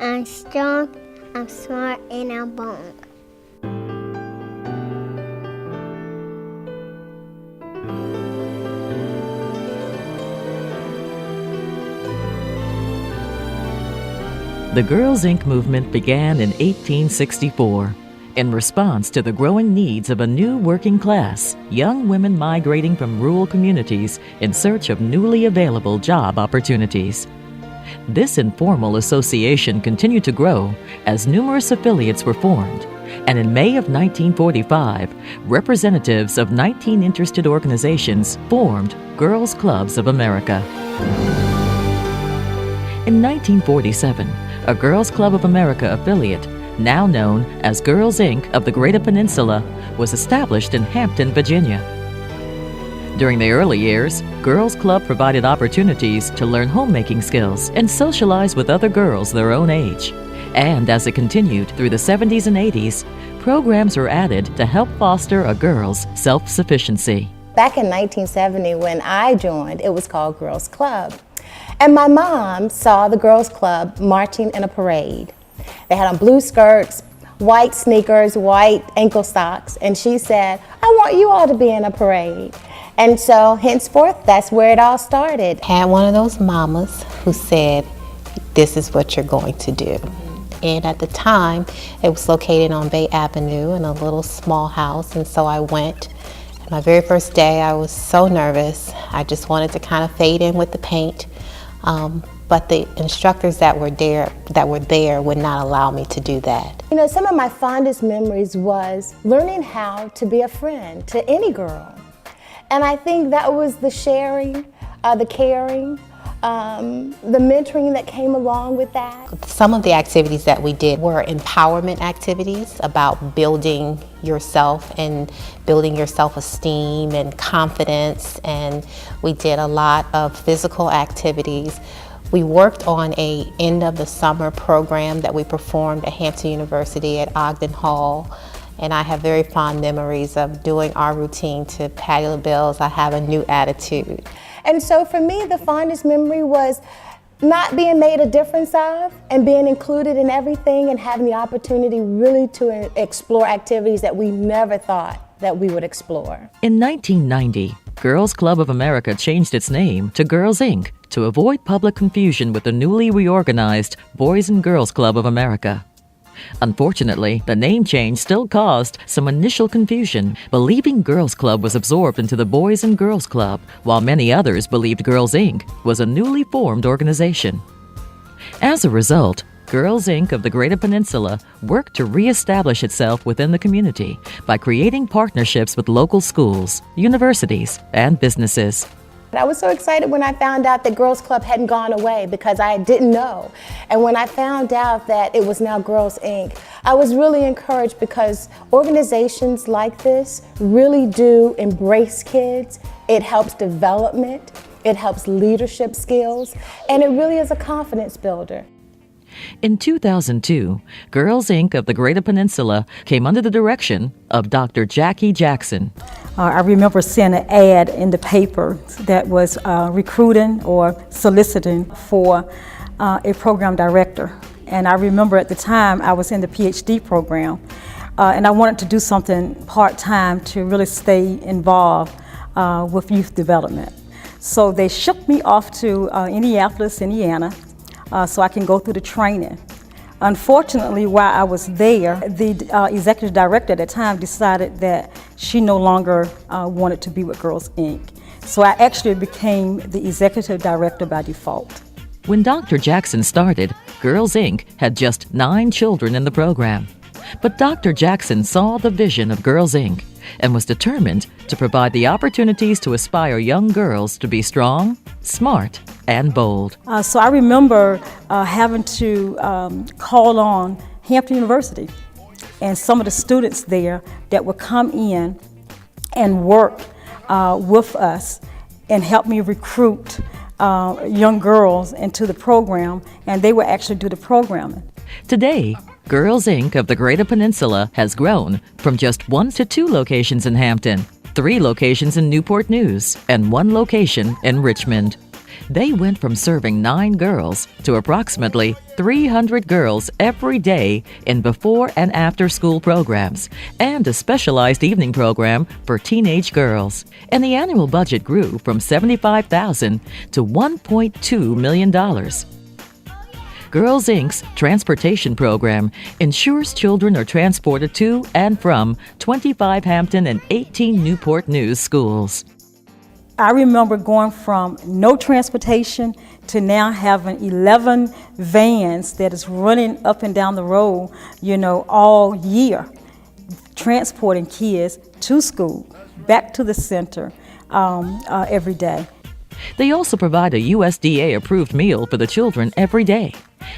I'm strong, I'm smart, and I'm bold. The Girls Inc. movement began in 1864 in response to the growing needs of a new working class, young women migrating from rural communities in search of newly available job opportunities. This informal association continued to grow as numerous affiliates were formed, and in May of 1945, representatives of 19 interested organizations formed Girls Clubs of America. In 1947, a Girls Club of America affiliate, now known as Girls Inc. of the Greater Peninsula, was established in Hampton, Virginia. During the early years, Girls Club provided opportunities to learn homemaking skills and socialize with other girls their own age. And as it continued through the 70s and 80s, programs were added to help foster a girl's self-sufficiency. Back in 1970, when I joined, it was called Girls Club. And my mom saw the Girls Club marching in a parade. They had on blue skirts, white sneakers, white ankle socks, and she said, I want you all to be in a parade. And so henceforth, that's where it all started. Had one of those mamas who said, this is what you're going to do. And at the time, it was located on Bay Avenue in a little small house, and so I went. My very first day, I was so nervous. I just wanted to kind of fade in with the paint. But the instructors that were there would not allow me to do that. You know, some of my fondest memories was learning how to be a friend to any girl. And I think that was the sharing, the caring, the mentoring that came along with that. Some of the activities that we did were empowerment activities about building yourself and building your self-esteem and confidence, and we did a lot of physical activities. We worked on a end of the summer program that we performed at Hampton University at Ogden Hall, and I have very fond memories of doing our routine to Patti LaBelle's I Have a New Attitude. And so for me, the fondest memory was not being made a difference of and being included in everything and having the opportunity really to explore activities that we never thought that we would explore. In 1990, Girls Club of America changed its name to Girls Inc. to avoid public confusion with the newly reorganized Boys and Girls Club of America. Unfortunately, the name change still caused some initial confusion, believing Girls Club was absorbed into the Boys and Girls Club, while many others believed Girls Inc. was a newly formed organization. As a result, Girls Inc. of the Greater Peninsula worked to reestablish itself within the community by creating partnerships with local schools, universities, and businesses. I was so excited when I found out that Girls Club hadn't gone away because I didn't know. And when I found out that it was now Girls Inc., I was really encouraged because organizations like this really do embrace kids. It helps development, it helps leadership skills, and it really is a confidence builder. In 2002, Girls Inc. of the Greater Peninsula came under the direction of Dr. Jackie Jackson. I remember seeing an ad in the paper that was recruiting or soliciting for a program director. And I remember at the time I was in the PhD program and I wanted to do something part-time to really stay involved with youth development. So they shipped me off to Indianapolis, Indiana, so I can go through the training. Unfortunately, while I was there, the executive director at the time decided that she no longer wanted to be with Girls Inc. So I actually became the executive director by default. When Dr. Jackson started, Girls Inc. had just 9 children in the program. But Dr. Jackson saw the vision of Girls Inc. and was determined to provide the opportunities to aspire young girls to be strong, smart, and bold. So I remember having to call on Hampton University and some of the students there that would come in and work with us and help me recruit young girls into the program, and they would actually do the programming. Today, Girls Inc. of the Greater Peninsula has grown from just 1 to 2 locations in Hampton, 3 locations in Newport News, and 1 location in Richmond. They went from serving 9 girls to approximately 300 girls every day in before and after school programs and a specialized evening program for teenage girls. And the annual budget grew from $75,000 to $1.2 million. Girls Inc.'s transportation program ensures children are transported to and from 25 Hampton and 18 Newport News schools. I remember going from no transportation to now having 11 vans that is running up and down the road, all year, transporting kids to school, back to the center every day. They also provide a USDA-approved meal for the children every day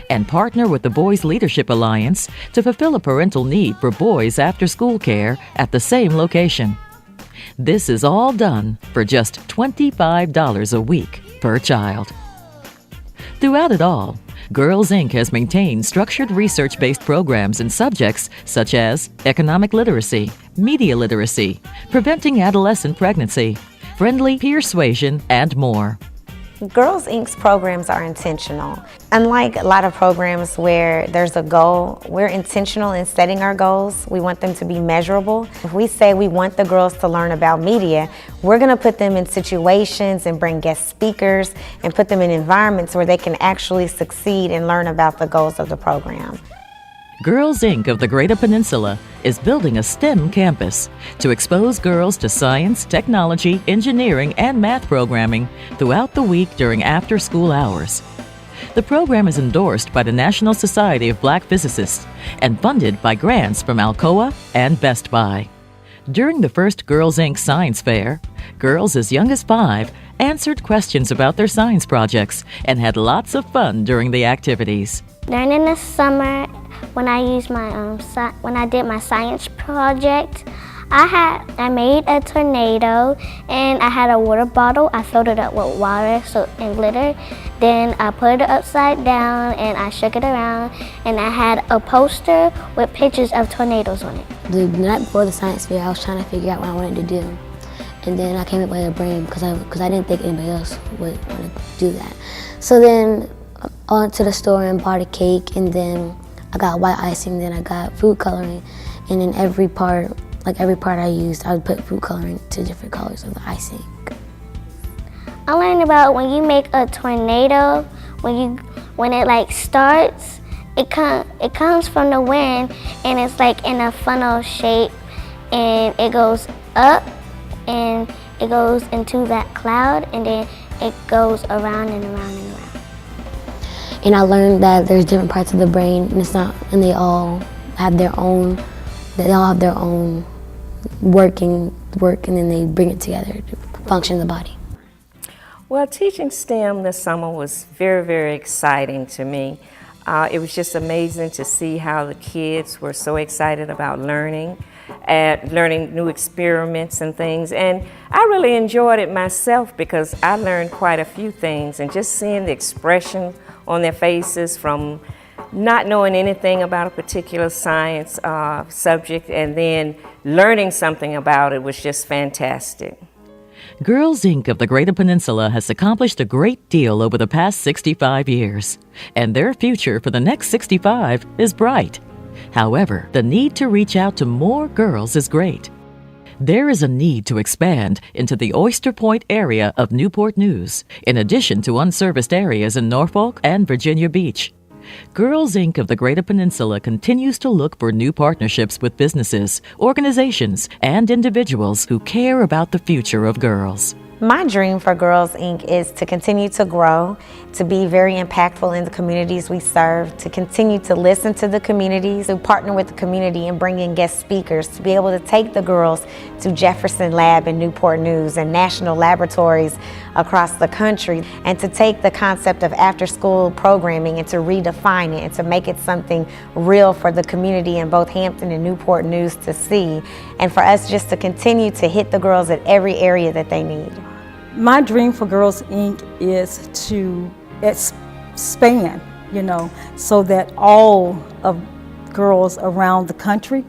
and partner with the Boys Leadership Alliance to fulfill a parental need for boys after-school care at the same location. This is all done for just $25 a week per child. Throughout it all, Girls Inc. has maintained structured research-based programs in subjects such as economic literacy, media literacy, preventing adolescent pregnancy, friendly persuasion, and more. Girls Inc.'s programs are intentional. Unlike a lot of programs where there's a goal, we're intentional in setting our goals. We want them to be measurable. If we say we want the girls to learn about media, we're going to put them in situations and bring guest speakers and put them in environments where they can actually succeed and learn about the goals of the program. Girls Inc. of the Greater Peninsula is building a STEM campus to expose girls to science, technology, engineering, and math programming throughout the week during after-school hours. The program is endorsed by the National Society of Black Physicists and funded by grants from Alcoa and Best Buy. During the first Girls Inc. Science Fair, girls as young as 5 answered questions about their science projects and had lots of fun during the activities. During the summer, when I used my when I did my science project, I made a tornado and I had a water bottle. I filled it up with water and glitter. Then I put it upside down and I shook it around, and I had a poster with pictures of tornadoes on it. The night before the science fair, I was trying to figure out what I wanted to do. And then I came up with a brain because I didn't think anybody else would want to do that. So then I went to the store and bought a cake, and then I got white icing, then I got food coloring, and in every part I used, I would put food coloring to different colors of the icing. I learned about when you make a tornado, when it starts, it comes from the wind, and it's like in a funnel shape, and it goes up, and it goes into that cloud, and then it goes around and around and around. And I learned that there's different parts of the brain, and they all have their own work, and then they bring it together to function in the body. Well, teaching STEM this summer was very, very exciting to me. It was just amazing to see how the kids were so excited about learning new experiments and things. And I really enjoyed it myself because I learned quite a few things, and just seeing the expression on their faces from not knowing anything about a particular science subject and then learning something about it was just fantastic. Girls Inc. of the Greater Peninsula has accomplished a great deal over the past 65 years, and their future for the next 65 is bright. However, the need to reach out to more girls is great. There is a need to expand into the Oyster Point area of Newport News, in addition to unserviced areas in Norfolk and Virginia Beach. Girls Inc. of the Greater Peninsula continues to look for new partnerships with businesses, organizations, and individuals who care about the future of girls. My dream for Girls Inc. is to continue to grow, to be very impactful in the communities we serve, to continue to listen to the communities, to partner with the community and bring in guest speakers, to be able to take the girls to Jefferson Lab in Newport News and national laboratories across the country, and to take the concept of after-school programming and to redefine it and to make it something real for the community in both Hampton and Newport News to see, and for us just to continue to hit the girls at every area that they need. My dream for Girls Inc. is to expand, so that all of girls around the country,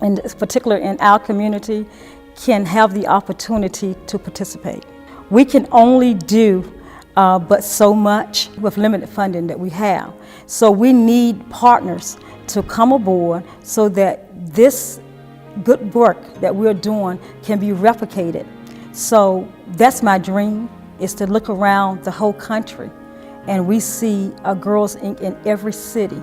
and particularly in our community, can have the opportunity to participate. We can only do but so much with limited funding that we have. So we need partners to come aboard so that this good work that we're doing can be replicated. So that's my dream, is to look around the whole country and we see a Girls Inc. in every city.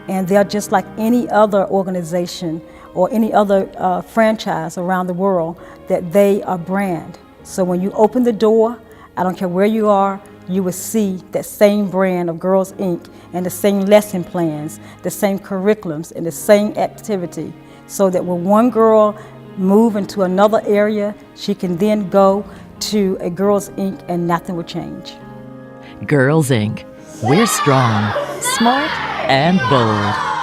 And they're just like any other organization or any other franchise around the world, that they are brand. So when you open the door, I don't care where you are, you will see that same brand of Girls Inc. and the same lesson plans, the same curriculums, and the same activity, so that when one girl moves into another area, she can then go to a Girls Inc. and nothing will change. Girls Inc. We're strong, smart, and bold.